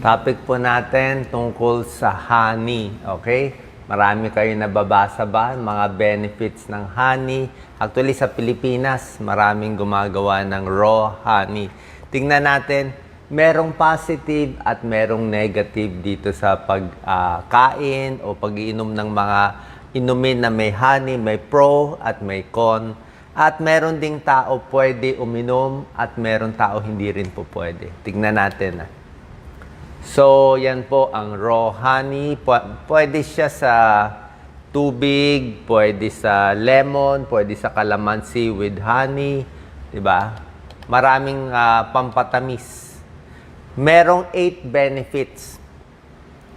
Topic po natin tungkol sa honey, okay? Marami kayo nababasa ba mga benefits ng honey? Actually, sa Pilipinas, maraming gumagawa ng raw honey. Tingnan natin, merong positive at merong negative dito sa pagkain o pag-iinom ng mga inumin na may honey, may pro at may con. At meron ding tao pwede uminom at meron tao hindi rin po pwede. Tingnan natin. So, yan po ang raw honey. Pwede siya sa tubig, pwede sa lemon, pwede sa calamansi with honey. Diba? Maraming pampatamis. Merong 8 benefits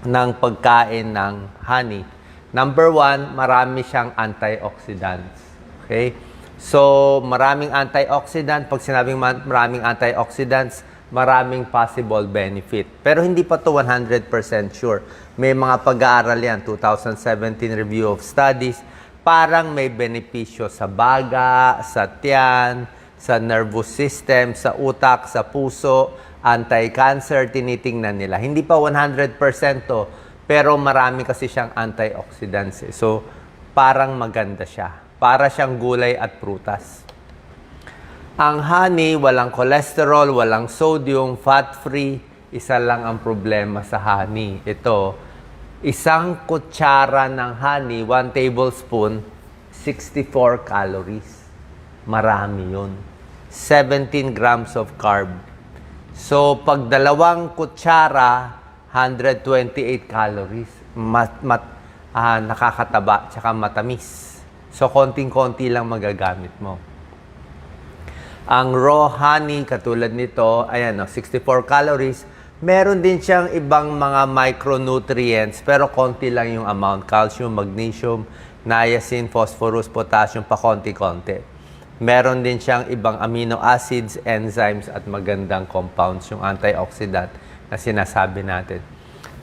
ng pagkain ng honey. Number 1, marami siyang antioxidants. Okay? So, maraming antioxidant. Pag sinabing maraming antioxidants, maraming possible benefit. Pero hindi pa to 100% sure. May mga pag-aaral yan, 2017 Review of Studies, parang may benepisyo sa baga, sa tiyan, sa nervous system, sa utak, sa puso, anti-cancer, tinitingnan nila. Hindi pa 100% to, pero marami kasi siyang antioxidants. So, parang maganda siya. Para siyang gulay at prutas. Ang honey, walang cholesterol, walang sodium, fat-free. Isa lang ang problema sa honey. Ito, isang kutsara ng honey, 1 tablespoon, 64 calories. Marami yun. 17 grams of carb. So, pag 2 kutsara, 128 calories. Nakakataba, tsaka matamis. So, konting-konti lang magagamit mo. Ang raw honey, katulad nito, ayan, 64 calories. Meron din siyang ibang mga micronutrients, pero konti lang yung amount. Calcium, magnesium, niacin, phosphorus, potassium, pa konti-konti. Meron din siyang ibang amino acids, enzymes, at magandang compounds, yung antioxidant na sinasabi natin.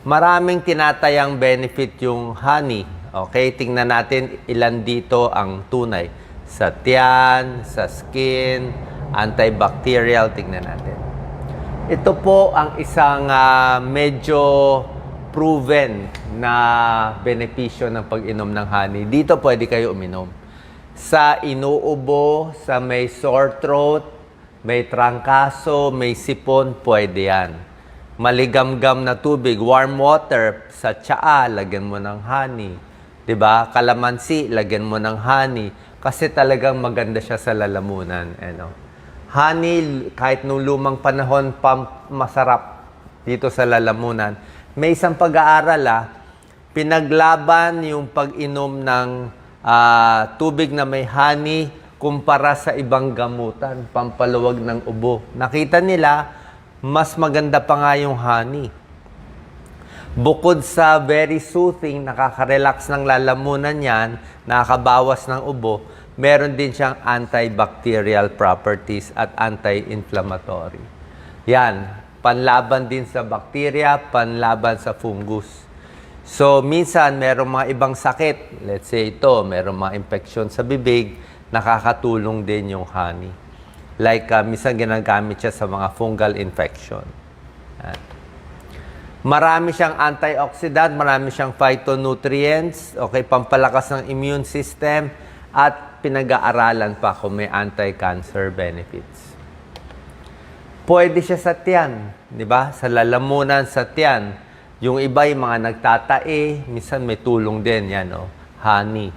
Maraming tinatayang benefit yung honey. Okay, tingnan natin ilan dito ang tunay. Sa tiyan, sa skin, antibacterial, tingnan natin. Ito po ang isang medyo proven na benepisyo ng pag-inom ng honey. Dito pwede kayo uminom. Sa inuubo, sa may sore throat, may trangkaso, may sipon, pwede yan. Maligamgam na tubig, warm water, sa tsaa, lagyan mo ng honey. Diba? Kalamansi, lagyan mo ng honey. Kasi talagang maganda siya sa lalamunan. Honey, kahit nung lumang panahon, masarap dito sa lalamunan. May isang pag-aaral, pinaglaban yung pag-inom ng tubig na may honey kumpara sa ibang gamutan, pampaluwag ng ubo. Nakita nila, mas maganda pa nga yung honey. Bukod sa very soothing, nakaka-relax ng lalamunan yan, nakakabawas ng ubo, meron din siyang antibacterial properties at anti-inflammatory. Yan, panlaban din sa bacteria, panlaban sa fungus. So, minsan, merong mga ibang sakit. Let's say ito, merong mga infection sa bibig, nakakatulong din yung honey. Like, minsan ginagamit siya sa mga fungal infection. Yan. Marami siyang antioxidant, marami siyang phytonutrients, okay, pampalakas ng immune system, at pinag-aaralan pa kung may anti-cancer benefits. Pwede siya sa tiyan, di ba? Sa lalamunan, sa tiyan. Yung iba, yung mga nagtatae, minsan may tulong din, yan, honey.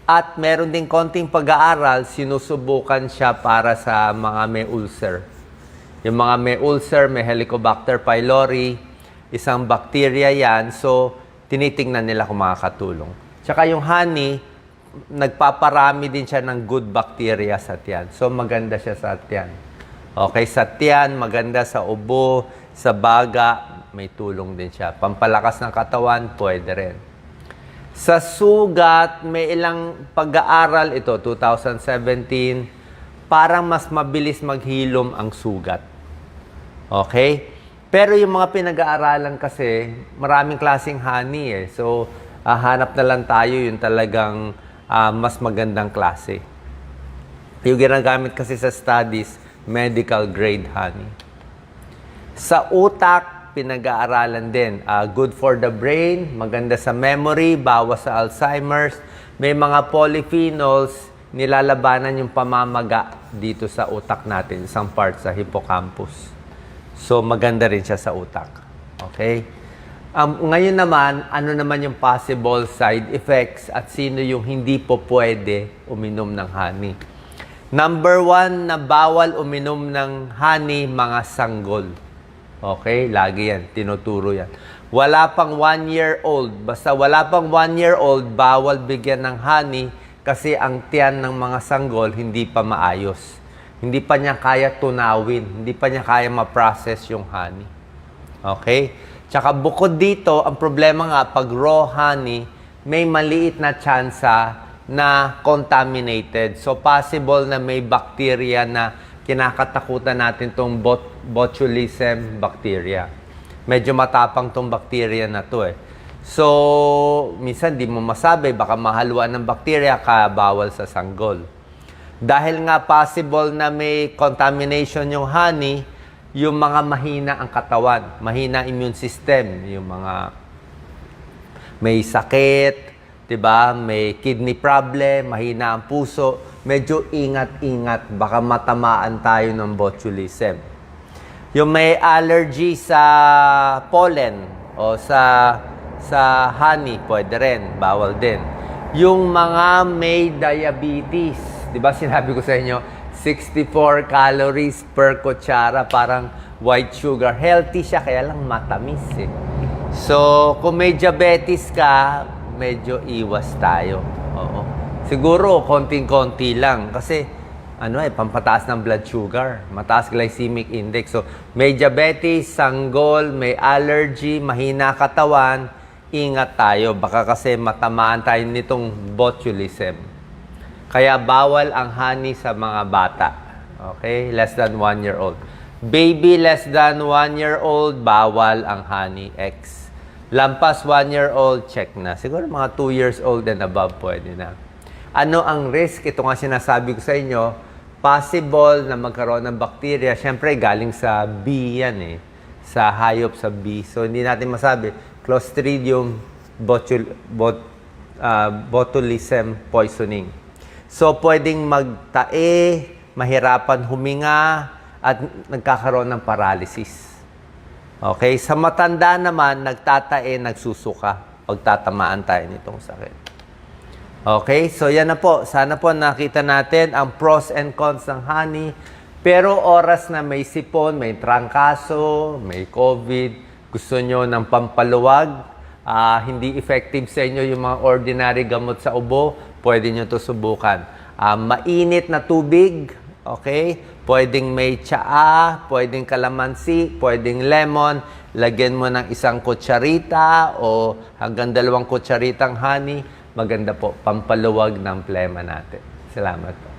At meron din konting pag-aaral, sinusubukan siya para sa mga may ulcer. Yung mga may ulcer, may Helicobacter pylori, isang bacteria yan, so tinitingnan nila kung makakatulong. Tsaka yung honey, nagpaparami din siya ng good bacteria sa tiyan. So maganda siya sa tiyan. Okay, sa tiyan, maganda sa ubo, sa baga, may tulong din siya. Pampalakas ng katawan, pwede rin. Sa sugat, may ilang pag-aaral ito, 2017, parang mas mabilis maghilom ang sugat. Okay? Pero yung mga pinag-aaralan kasi, maraming klaseng honey . So, hanap na lang tayo yung talagang mas magandang klase. Yung ginagamit kasi sa studies, medical grade honey. Sa utak, pinag-aaralan din. Good for the brain, maganda sa memory, bawas sa Alzheimer's. May mga polyphenols, nilalabanan yung pamamaga dito sa utak natin, isang part sa hippocampus. So, maganda rin siya sa utak. Okay? Ngayon naman, ano naman yung possible side effects at sino yung hindi po pwede uminom ng honey? Number 1 na bawal uminom ng honey, mga sanggol. Okay? Lagi yan. Tinuturo yan. Wala pang 1-year-old. Basta wala pang 1-year-old, bawal bigyan ng honey kasi ang tiyan ng mga sanggol hindi pa maayos. Hindi pa niya kaya tunawin. Hindi pa niya kaya ma-process yung honey. Okay? Tsaka bukod dito, ang problema nga, pag raw honey, may maliit na tsansa na contaminated. So, possible na may bacteria na kinakatakutan natin itong botulism bacteria. Medyo matapang itong bacteria na to eh. So, minsan di mo masabi, baka mahaluan ng bacteria, kaya bawal sa sanggol. Dahil nga possible na may contamination yung honey, yung mga mahina ang katawan, mahina immune system, yung mga may sakit, 'di ba? May kidney problem, mahina ang puso, medyo ingat-ingat baka matamaan tayo ng botulism. Yung may allergy sa pollen o sa honey, pwede rin, bawal din. Yung mga may diabetes, 'di ba? Sinabi ko sa inyo, 64 calories per kutsara, parang white sugar. Healthy siya, kaya lang matamis eh. So, kung may diabetes ka, medyo iwas tayo. Oo. Siguro, konting-konti lang. Kasi, pampataas ng blood sugar. Mataas glycemic index. So, may diabetes, sanggol, may allergy, mahina katawan, ingat tayo. Baka kasi matamaan tayo nitong botulism. Kaya bawal ang honey sa mga bata. Okay? Less than 1-year-old. Baby less than 1-year-old, bawal ang honey X. Lampas 1-year-old, check na. Siguro mga 2 years old and above, pwede na. Ano ang risk? Ito nga sinasabi ko sa inyo, possible na magkaroon ng bacteria. Siyempre, galing sa bee yan eh. Sa hayop, sa bee. So, hindi natin masabi. Clostridium botulism poisoning. So, pwedeng magtae, mahirapan huminga, at nagkakaroon ng paralysis. Okay? Sa matanda naman, nagtatae, nagsusuka pag tatamaan tayo nitong sakit. Okay? So, yan na po. Sana po nakita natin ang pros and cons ng honey. Pero oras na may sipon, may trangkaso, may COVID, gusto nyo ng pampaluwag, hindi effective sa inyo yung mga ordinary gamot sa ubo, pwede nyo to subukan. Mainit na tubig, okay? Pwedeng may tsaa, pwedeng kalamansi, pwedeng lemon. Lagyan mo ng 1 kutsarita o hanggang 2 kutsaritang honey. Maganda po, pampaluwag ng plema natin. Salamat po.